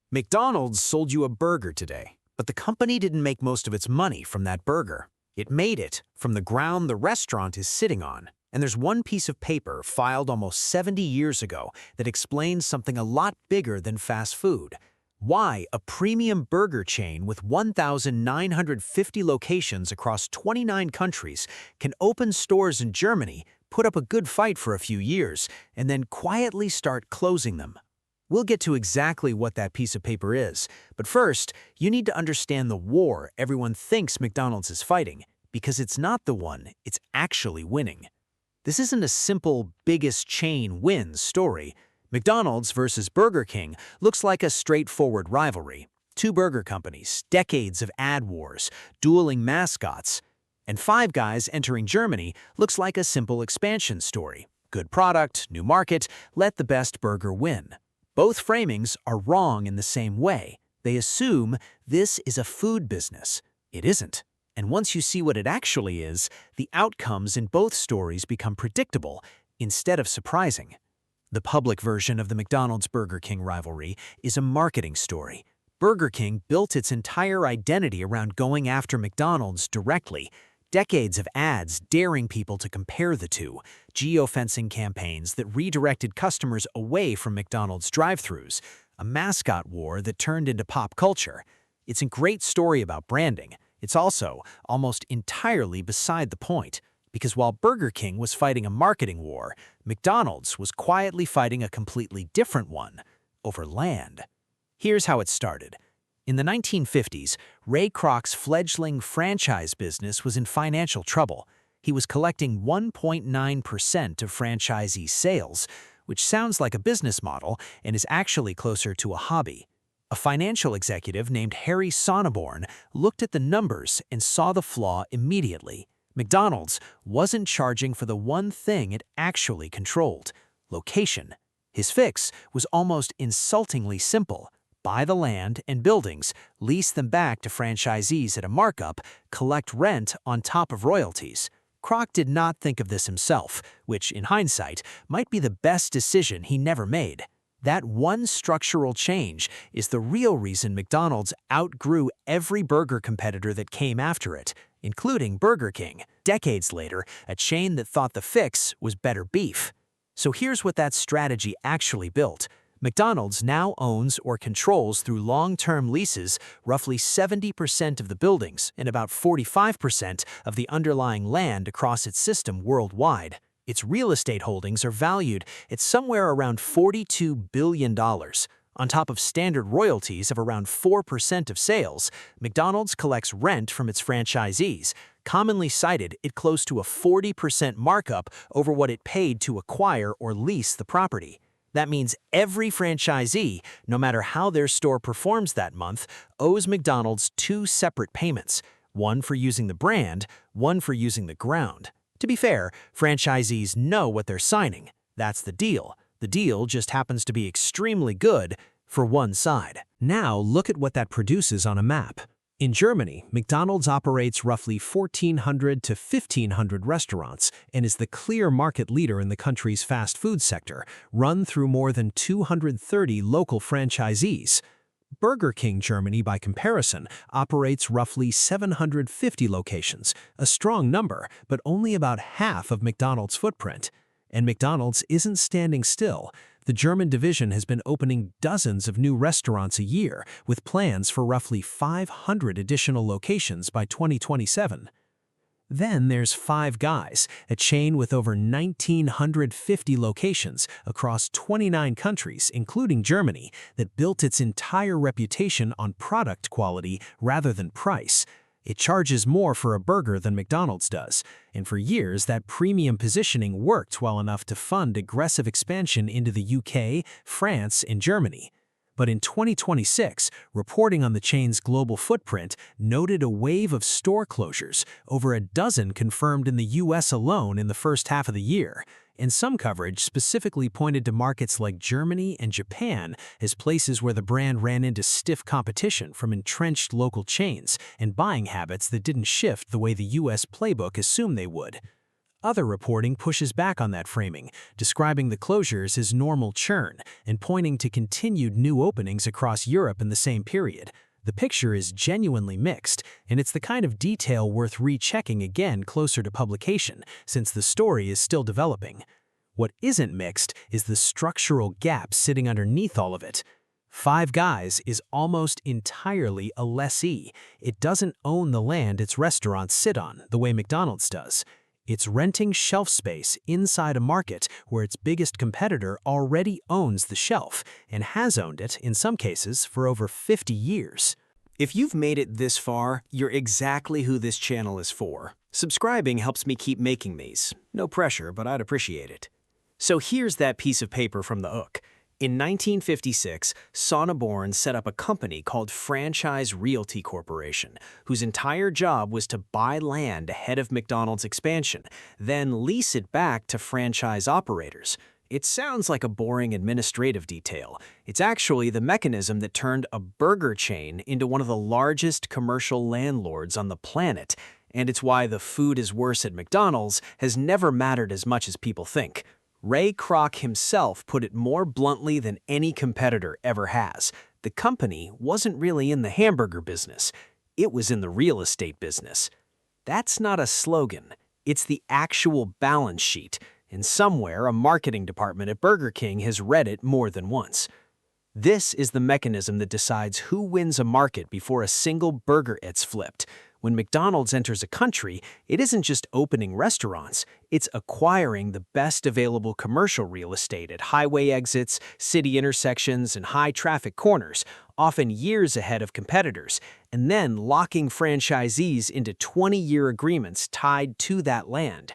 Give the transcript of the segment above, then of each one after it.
McDonald's sold you a burger today, but the company didn't make most of its money from that burger. It made it from the ground the restaurant is sitting on. And there's one piece of paper filed almost 70 years ago that explains something a lot bigger than fast food. Why a premium burger chain with 1,950 locations across 29 countries can open stores in Germany, put up a good fight for a few years, and then quietly start closing them. We'll get to exactly what that piece of paper is, but first, you need to understand the war everyone thinks McDonald's is fighting, because it's not the one it's actually winning. This isn't a simple biggest chain wins story. McDonald's versus Burger King looks like a straightforward rivalry. Two burger companies, decades of ad wars, dueling mascots, and Five Guys entering Germany looks like a simple expansion story. Good product, new market, let the best burger win. Both framings are wrong in the same way. They assume this is a food business. It isn't. And once you see what it actually is, the outcomes in both stories become predictable instead of surprising. The public version of the McDonald's-Burger King rivalry is a marketing story. Burger King built its entire identity around going after McDonald's directly. Decades of ads daring people to compare the two, geofencing campaigns that redirected customers away from McDonald's drive-thrus, a mascot war that turned into pop culture. It's a great story about branding. It's also almost entirely beside the point, because while Burger King was fighting a marketing war, McDonald's was quietly fighting a completely different one, over land. Here's how it started. In the 1950s, Ray Kroc's fledgling franchise business was in financial trouble. He was collecting 1.9% of franchisee sales, which sounds like a business model and is actually closer to a hobby. A financial executive named Harry Sonneborn looked at the numbers and saw the flaw immediately. McDonald's wasn't charging for the one thing it actually controlled: location. His fix was almost insultingly simple. Buy the land and buildings, lease them back to franchisees at a markup, collect rent on top of royalties. Kroc did not think of this himself, which, in hindsight, might be the best decision he never made. That one structural change is the real reason McDonald's outgrew every burger competitor that came after it, including Burger King. Decades later, a chain that thought the fix was better beef. So here's what that strategy actually built. McDonald's now owns or controls through long-term leases roughly 70% of the buildings and about 45% of the underlying land across its system worldwide. Its real estate holdings are valued at somewhere around $42 billion. On top of standard royalties of around 4% of sales, McDonald's collects rent from its franchisees, commonly cited at close to a 40% markup over what it paid to acquire or lease the property. That means every franchisee, no matter how their store performs that month, owes McDonald's two separate payments, one for using the brand, one for using the ground. To be fair, franchisees know what they're signing. That's the deal. The deal just happens to be extremely good for one side. Now look at what that produces on a map. In Germany, McDonald's operates roughly 1,400 to 1,500 restaurants and is the clear market leader in the country's fast food sector, run through more than 230 local franchisees. Burger King Germany, by comparison, operates roughly 750 locations, a strong number, but only about half of McDonald's footprint. And McDonald's isn't standing still. The German division has been opening dozens of new restaurants a year, with plans for roughly 500 additional locations by 2027. Then there's Five Guys, a chain with over 1,950 locations across 29 countries, including Germany, that built its entire reputation on product quality rather than price. It charges more for a burger than McDonald's does, and for years that premium positioning worked well enough to fund aggressive expansion into the UK, France, and Germany. But in 2026, reporting on the chain's global footprint noted a wave of store closures, over a dozen confirmed in the US alone in the first half of the year. And some coverage specifically pointed to markets like Germany and Japan as places where the brand ran into stiff competition from entrenched local chains and buying habits that didn't shift the way the US playbook assumed they would. Other reporting pushes back on that framing, describing the closures as normal churn and pointing to continued new openings across Europe in the same period. The picture is genuinely mixed, and it's the kind of detail worth rechecking again closer to publication, since the story is still developing. What isn't mixed is the structural gap sitting underneath all of it. Five Guys is almost entirely a lessee. It doesn't own the land its restaurants sit on, the way McDonald's does. It's renting shelf space inside a market where its biggest competitor already owns the shelf and has owned it, in some cases, for over 50 years. If you've made it this far, you're exactly who this channel is for. Subscribing helps me keep making these. No pressure, but I'd appreciate it. So here's that piece of paper from the hook. In 1956, Sonneborn set up a company called Franchise Realty Corporation, whose entire job was to buy land ahead of McDonald's expansion, then lease it back to franchise operators. It sounds like a boring administrative detail. It's actually the mechanism that turned a burger chain into one of the largest commercial landlords on the planet, and it's why the food is worse at McDonald's has never mattered as much as people think. Ray Kroc himself put it more bluntly than any competitor ever has. The company wasn't really in the hamburger business. It was in the real estate business. That's not a slogan. It's the actual balance sheet, and somewhere a marketing department at Burger King has read it more than once. This is the mechanism that decides who wins a market before a single burger gets flipped. When McDonald's enters a country, it isn't just opening restaurants, it's acquiring the best available commercial real estate at highway exits, city intersections, and high-traffic corners, often years ahead of competitors, and then locking franchisees into 20-year agreements tied to that land.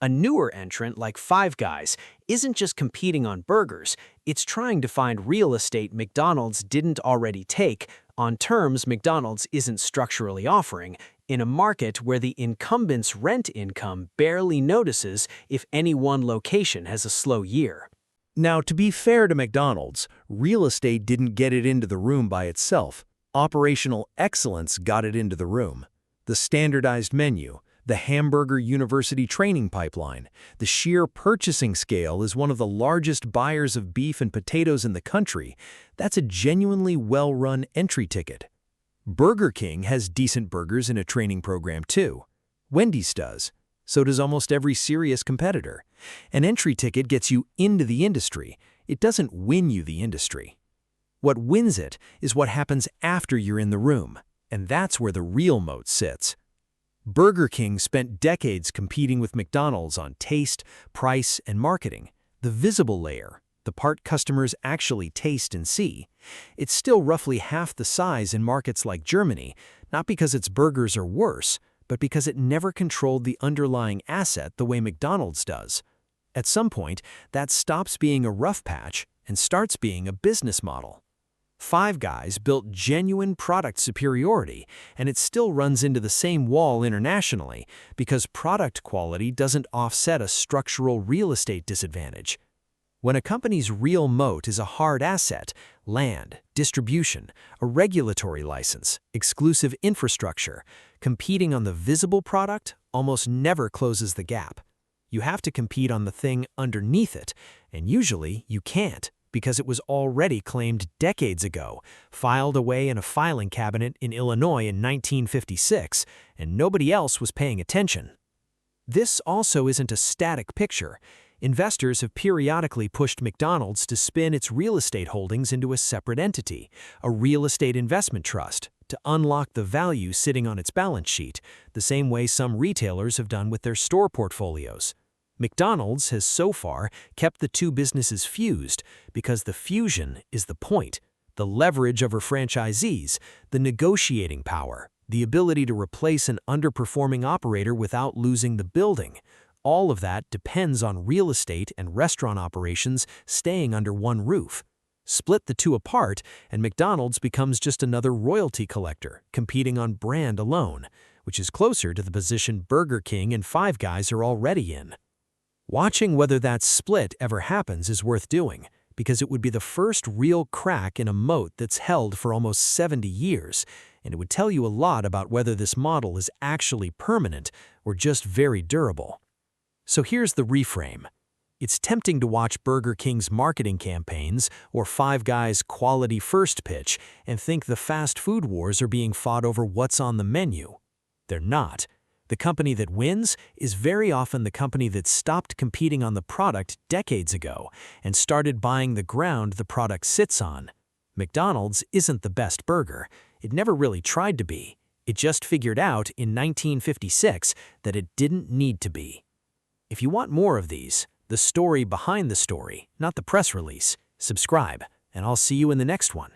A newer entrant like Five Guys isn't just competing on burgers, it's trying to find real estate McDonald's didn't already take on terms McDonald's isn't structurally offering, in a market where the incumbent's rent income barely notices if any one location has a slow year. Now, to be fair to McDonald's, real estate didn't get it into the room by itself. Operational excellence got it into the room. The standardized menu, the hamburger university training pipeline, the sheer purchasing scale as one of the largest buyers of beef and potatoes in the country, that's a genuinely well-run entry ticket. Burger King has decent burgers in a training program too. Wendy's does. So does almost every serious competitor. An entry ticket gets you into the industry. It doesn't win you the industry. What wins it is what happens after you're in the room, and that's where the real moat sits. Burger King spent decades competing with McDonald's on taste, price, and marketing, the visible layer, the part customers actually taste and see. It's still roughly half the size in markets like Germany, not because its burgers are worse, but because it never controlled the underlying asset the way McDonald's does. At some point, that stops being a rough patch and starts being a business model. Five Guys built genuine product superiority, and it still runs into the same wall internationally because product quality doesn't offset a structural real estate disadvantage. When a company's real moat is a hard asset, land, distribution, a regulatory license, exclusive infrastructure, competing on the visible product almost never closes the gap. You have to compete on the thing underneath it, and usually you can't, because it was already claimed decades ago, filed away in a filing cabinet in Illinois in 1956, and nobody else was paying attention. This also isn't a static picture. Investors have periodically pushed McDonald's to spin its real estate holdings into a separate entity, a real estate investment trust, to unlock the value sitting on its balance sheet, the same way some retailers have done with their store portfolios. McDonald's has so far kept the two businesses fused because the fusion is the point, the leverage over franchisees, the negotiating power, the ability to replace an underperforming operator without losing the building. All of that depends on real estate and restaurant operations staying under one roof. Split the two apart, and McDonald's becomes just another royalty collector, competing on brand alone, which is closer to the position Burger King and Five Guys are already in. Watching whether that split ever happens is worth doing, because it would be the first real crack in a moat that's held for almost 70 years, and it would tell you a lot about whether this model is actually permanent or just very durable. So here's the reframe. It's tempting to watch Burger King's marketing campaigns or Five Guys' quality first pitch and think the fast food wars are being fought over what's on the menu. They're not. The company that wins is very often the company that stopped competing on the product decades ago and started buying the ground the product sits on. McDonald's isn't the best burger. It never really tried to be. It just figured out in 1956 that it didn't need to be. If you want more of these, the story behind the story, not the press release, subscribe, and I'll see you in the next one.